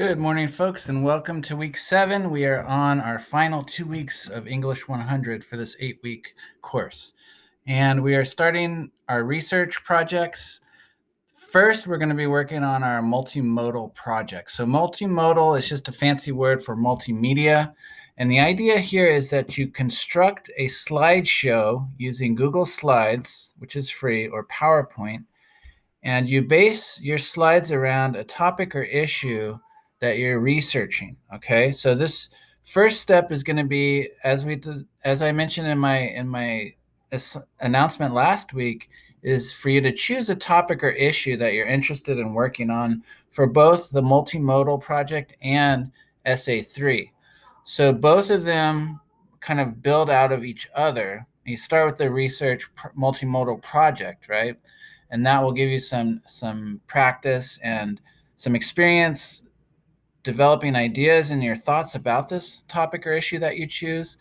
Good morning, folks, and welcome to week 7. We are on our final 2 weeks of English 100 for this 8-week course. And we are starting our research projects. First, we're going to be working on our multimodal project. So multimodal is just a fancy word for multimedia. And the idea here is that you construct a slideshow using Google Slides, which is free, or PowerPoint, and you base your slides around a topic or issue that you're researching. Okay, so this first step is going to be, as I mentioned in my announcement last week, is for you to choose a topic or issue that you're interested in working on for both the multimodal project and SA3. So both of them kind of build out of each other. You start with the research multimodal project, right? And that will give you some practice and some experience developing ideas and your thoughts about this topic or issue that you choose.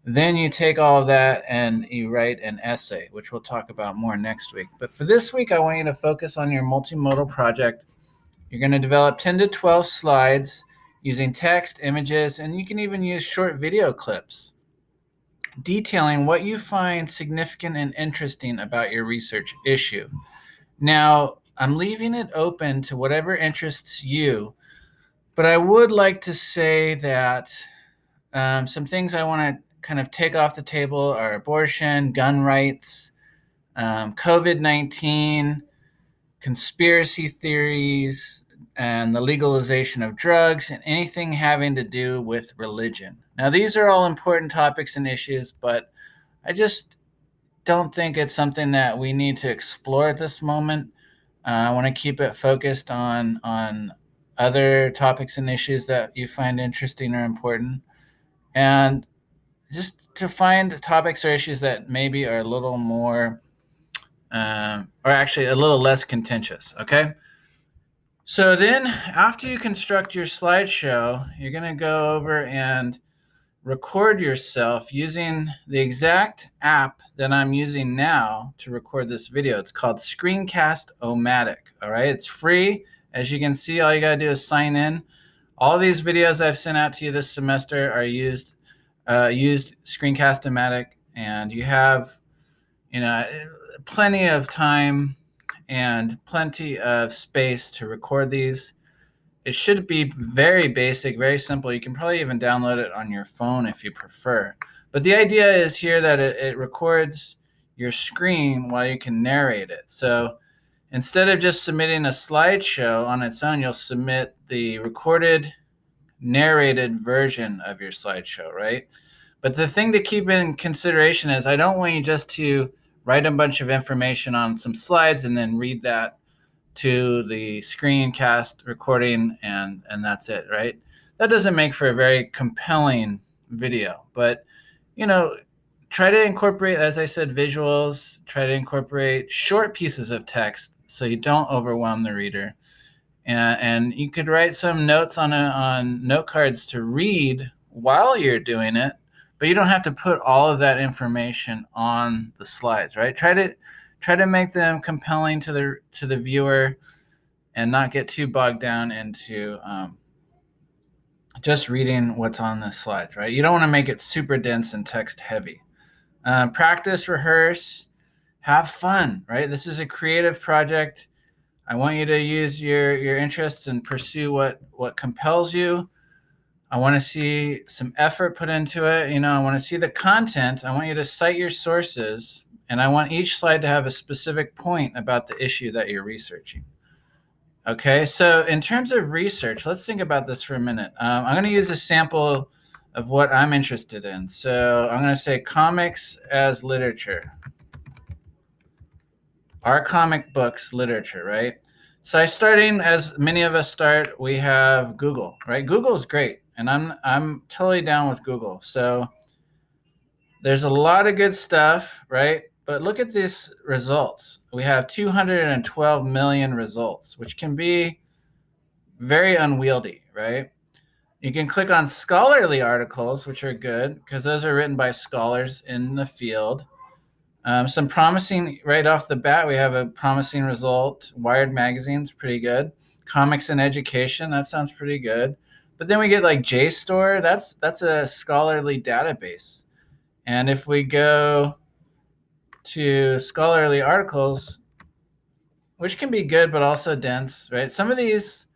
Then you take all of that and you write an essay, which we'll talk about more next week. But for this week, I want you to focus on your multimodal project. You're going to develop 10 to 12 slides using text, images, and you can even use short video clips detailing what you find significant and interesting about your research issue. Now, I'm leaving it open to whatever interests you, but I would like to say that some things I want to kind of take off the table are abortion, gun rights, COVID-19, conspiracy theories, and the legalization of drugs, and anything having to do with religion. Now, these are all important topics and issues, but I just don't think it's something that we need to explore at this moment. I want to keep it focused on other topics and issues that you find interesting or important, and just to find topics or issues that maybe are a little more, or actually a little less contentious. Okay. So then, after you construct your slideshow, you're going to go over and record yourself using the exact app that I'm using now to record this video. It's called Screencast-O-Matic. All right, it's free. As you can see, all you got to do is sign in. All these videos I've sent out to you this semester are used Screencast-O-Matic, and you have, plenty of time and plenty of space to record these. It should be very basic, very simple. You can probably even download it on your phone if you prefer. But the idea is here that it records your screen while you can narrate it. So instead of just submitting a slideshow on its own, you'll submit the recorded, narrated version of your slideshow, right? But the thing to keep in consideration is I don't want you just to write a bunch of information on some slides and then read that to the screencast recording and that's it, right? That doesn't make for a very compelling video, but try to incorporate, as I said, visuals, try to incorporate short pieces of text so you don't overwhelm the reader. And you could write some notes on note cards to read while you're doing it, but you don't have to put all of that information on the slides, right? Try to make them compelling to the viewer and not get too bogged down into just reading what's on the slides, right? You don't want to make it super dense and text heavy. Practice, rehearse, have fun, right? This is a creative project. I want you to use your interests and pursue what compels you. I want to see some effort put into it. I want to see the content. I want you to cite your sources, and I want each slide to have a specific point about the issue that you're researching. Okay, so in terms of research, let's think about this for a minute. I'm going to use a sample of what I'm interested in. So I'm going to say comics as literature. Are comic books literature, right? So starting, as many of us start, we have Google, right? Google is great, and I'm totally down with Google. So there's a lot of good stuff, right? But look at these results. We have 212 million results, which can be very unwieldy, right? You can click on scholarly articles, which are good because those are written by scholars in the field. Some promising, right off the bat, we have a promising result. Wired Magazine's pretty good. Comics and Education, that sounds pretty good. But then we get like JSTOR, that's a scholarly database. And if we go to scholarly articles, which can be good but also dense, right? Some of these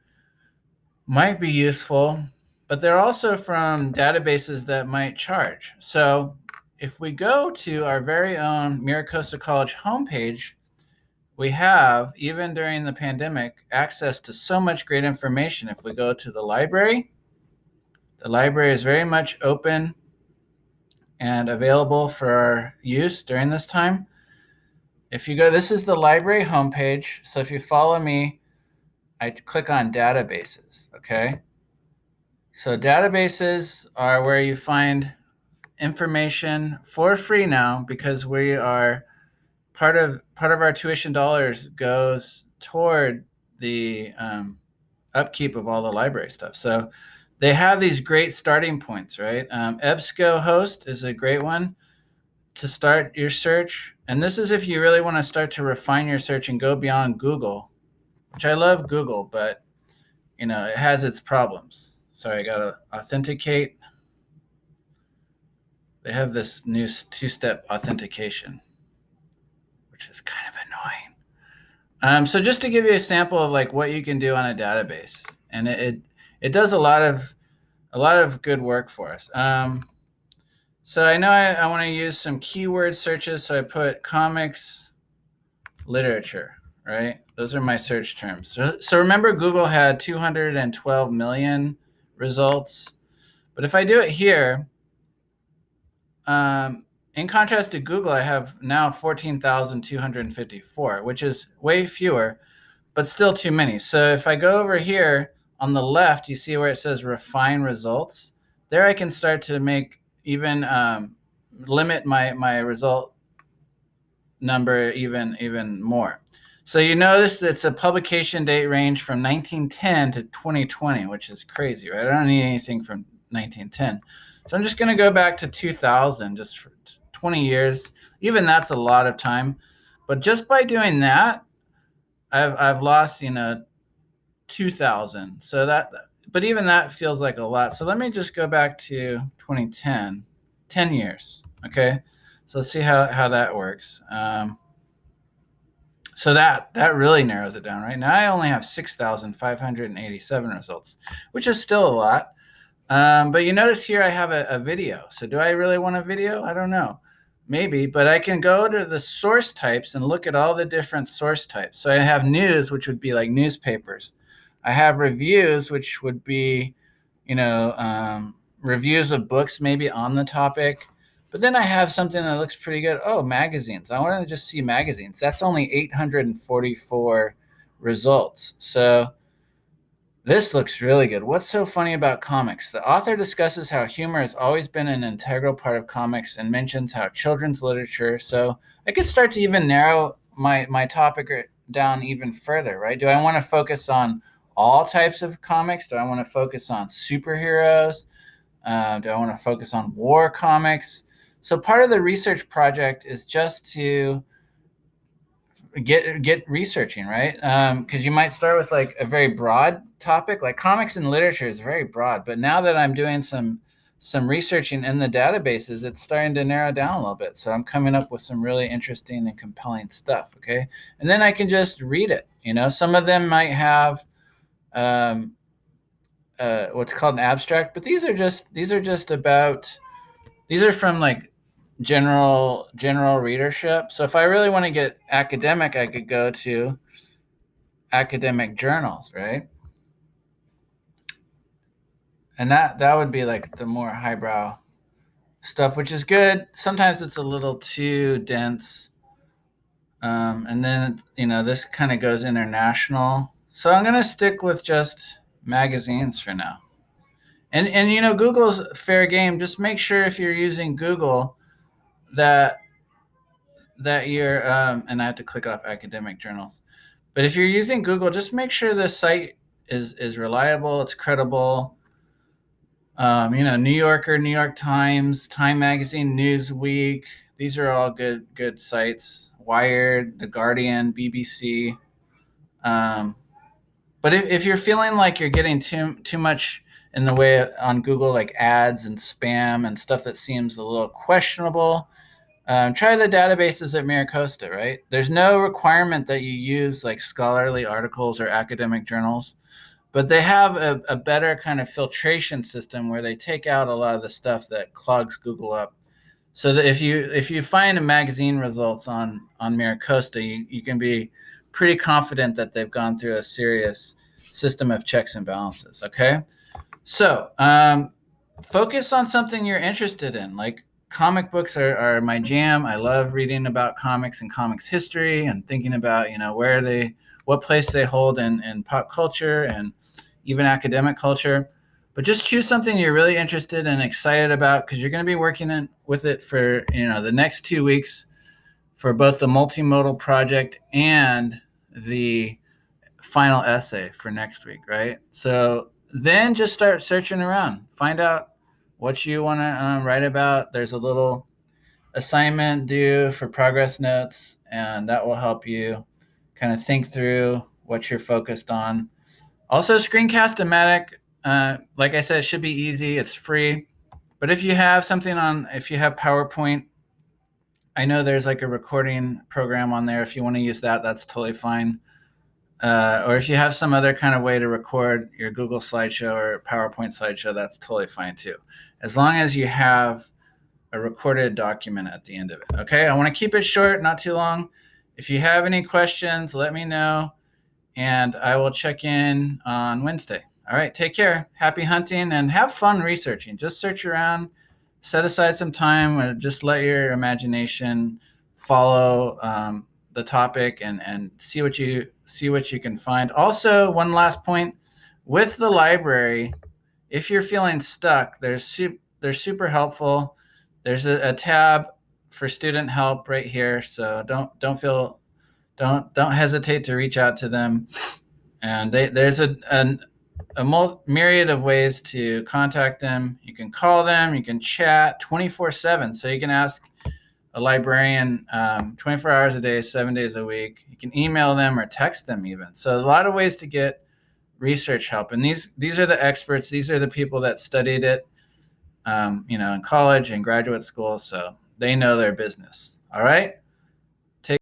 might be useful, but they're also from databases that might charge. So if we go to our very own Miracosta College homepage, we have, even during the pandemic, access to so much great information. If we go to the library is very much open and available for our use during this time. If you go, this is the library homepage. So if you follow me, I click on databases, okay? So databases are where you find information for free now, because we are part of our tuition dollars goes toward the upkeep of all the library stuff. So they have these great starting points, right? EBSCOhost is a great one to start your search. And this is if you really want to start to refine your search and go beyond Google, which I love Google, but it has its problems. Sorry, I gotta authenticate. They have this new two-step authentication, which is kind of annoying. So just to give you a sample of like what you can do on a database, and it does a lot of good work for us. So I know I want to use some keyword searches, so I put comics literature, right? Those are my search terms. So remember, Google had 212 million results, but if I do it here, in contrast to Google, I have now 14,254, which is way fewer, but still too many. So if I go over here on the left, you see where it says refine results. There I can start to make even limit my result number even more. So you notice it's a publication date range from 1910 to 2020, which is crazy, right? I don't need anything from 1910. So I'm just going to go back to 2000, just for 20 years. Even that's a lot of time. But just by doing that, I've lost 2000. So but even that feels like a lot. So let me just go back to 2010, 10 years. Okay. So let's see how that works. So that really narrows it down, right? Now I only have 6,587 results, which is still a lot. But you notice here I have a video. So do I really want a video? I don't know. Maybe, but I can go to the source types and look at all the different source types. So I have news, which would be like newspapers. I have reviews, which would be, reviews of books maybe on the topic. But then I have something that looks pretty good. Oh, magazines. I want to just see magazines. That's only 844 results. So this looks really good. What's so funny about comics? The author discusses how humor has always been an integral part of comics and mentions how children's literature. So I could start to even narrow my topic down even further, right? Do I want to focus on all types of comics? Do I want to focus on superheroes? Do I want to focus on war comics? So part of the research project is just to get researching, right? Because you might start with like a very broad topic, like comics and literature is very broad. But now that I'm doing some researching in the databases, it's starting to narrow down a little bit. So I'm coming up with some really interesting and compelling stuff. Okay, and then I can just read it. Some of them might have what's called an abstract, but these are from like general readership. So if I really want to get academic, I could go to academic journals, right? And that would be like the more highbrow stuff, which is good. Sometimes it's a little too dense. And then, this kind of goes international. So I'm going to stick with just magazines for now. And Google's fair game. Just make sure if you're using Google that you're, and I have to click off academic journals. But if you're using Google, just make sure the site is reliable, it's credible. New Yorker, New York Times, Time Magazine, Newsweek. These are all good sites. Wired, The Guardian, BBC. But if you're feeling like you're getting too much in the way on Google, like ads and spam and stuff that seems a little questionable, try the databases at MiraCosta, right? There's no requirement that you use like scholarly articles or academic journals, but they have a better kind of filtration system where they take out a lot of the stuff that clogs Google up. So that if you find a magazine results on MiraCosta, you can be pretty confident that they've gone through a serious system of checks and balances. Okay, so focus on something you're interested in. Like comic books are my jam. I love reading about comics and comics history and thinking about what place they hold in pop culture and even academic culture. But just choose something you're really interested and excited about, because you're going to be working with it for the next 2 weeks for both the multimodal project and the final essay for next week, right? So then just start searching around, find out what you want to write about. There's a little assignment due for progress notes, and that will help you kind of think through what you're focused on. Also, Screencast-O-Matic, like I said, it should be easy. It's free. But if you have PowerPoint, I know there's like a recording program on there. If you want to use that, that's totally fine. Or if you have some other kind of way to record your Google slideshow or PowerPoint slideshow, that's totally fine too. As long as you have a recorded document at the end of it. Okay, I want to keep it short, not too long. If you have any questions, let me know, and I will check in on Wednesday. All right, take care. Happy hunting and have fun researching. Just search around, set aside some time, and just let your imagination follow the topic and see what you can find. Also, one last point with the library, if you're feeling stuck, they're super helpful. There's a tab for student help right here, so don't hesitate to reach out to them. And there's a myriad of ways to contact them. You can call them, you can chat 24/7, so you can ask a librarian 24 hours a day, 7 days a week. You can email them or text them even. So a lot of ways to get research help. And these are the experts. These are the people that studied it, in college and graduate school. So they know their business. All right.